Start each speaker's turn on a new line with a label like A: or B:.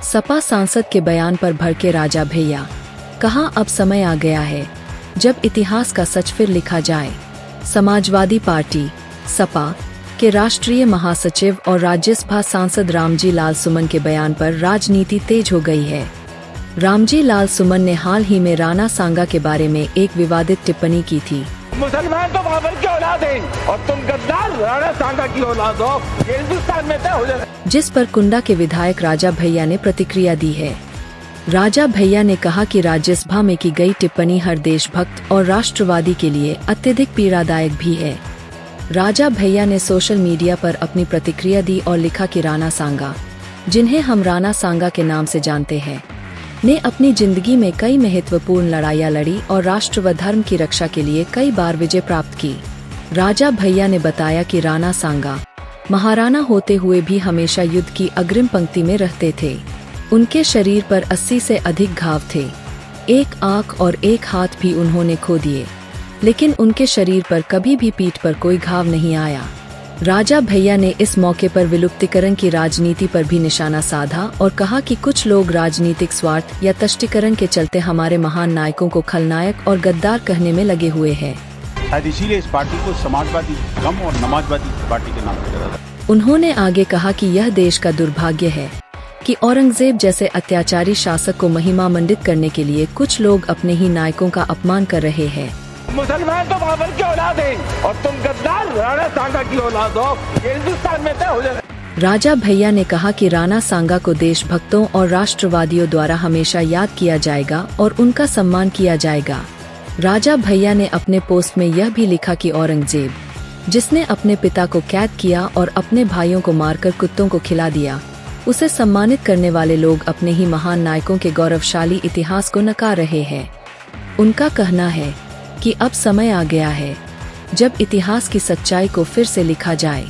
A: सपा सांसद के बयान पर भड़के राजा भैया, कहा अब समय आ गया है जब इतिहास का सच फिर लिखा जाए। समाजवादी पार्टी सपा के राष्ट्रीय महासचिव और राज्यसभा सांसद रामजी लाल सुमन के बयान पर राजनीति तेज हो गई है। रामजी लाल सुमन ने हाल ही में राणा सांगा के बारे में एक विवादित टिप्पणी की थी।
B: मुसलमान तो बाबर की औलाद हैं और तुम गद्दार राणा सांगा की औलाद हो, ये हिंदुस्तान में तय हो जाए,
A: जिस पर कुंडा के विधायक राजा भैया ने प्रतिक्रिया दी है। राजा भैया ने कहा कि राज्यसभा में की गई टिप्पणी हर देशभक्त और राष्ट्रवादी के लिए अत्यधिक पीड़ादायक भी है। राजा भैया ने सोशल मीडिया पर अपनी प्रतिक्रिया दी और लिखा कि राणा सांगा, जिन्हें हम राणा सांगा के नाम से जानते हैं, ने अपनी जिंदगी में कई महत्वपूर्ण लड़ाइयाँ लड़ी और राष्ट्र व धर्म की रक्षा के लिए कई बार विजय प्राप्त की। राजा भैया ने बताया कि राणा सांगा महाराणा होते हुए भी हमेशा युद्ध की अग्रिम पंक्ति में रहते थे। उनके शरीर पर 80 से अधिक घाव थे, एक आंख और एक हाथ भी उन्होंने खो दिए, लेकिन उनके शरीर पर कभी भी पीठ पर कोई घाव नहीं आया। राजा भैया ने इस मौके पर विलुप्तीकरण की राजनीति पर भी निशाना साधा और कहा कि कुछ लोग राजनीतिक स्वार्थ या तुष्टीकरण के चलते हमारे महान नायकों को खलनायक और गद्दार कहने में लगे हुए हैं।
C: इसीलिए इस पार्टी को समाजवादी गम और नमाजवादी पार्टी के नाम से जाना जाता है।
A: उन्होंने आगे कहा कि यह देश का दुर्भाग्य है कि औरंगजेब जैसे अत्याचारी शासक को महिमा मंडित करने के लिए कुछ लोग अपने ही नायकों का अपमान कर रहे हैं।
B: मुसलमान तो बाबर की औलाद हैं और तुम गद्दार राणा सांगा की औलाद हो, ये हिंदुस्तान में तय हो जाए।
A: राजा भैया ने कहा कि राणा सांगा को देशभक्तों और राष्ट्रवादियों द्वारा हमेशा याद किया जाएगा और उनका सम्मान किया जाएगा। राजा भैया ने अपने पोस्ट में यह भी लिखा कि औरंगजेब, जिसने अपने पिता को कैद किया और अपने भाइयों को मारकर कुत्तों को खिला दिया, उसे सम्मानित करने वाले लोग अपने ही महान नायकों के गौरवशाली इतिहास को नकार रहे हैं। उनका कहना है कि अब समय आ गया है जब इतिहास की सच्चाई को फिर से लिखा जाए।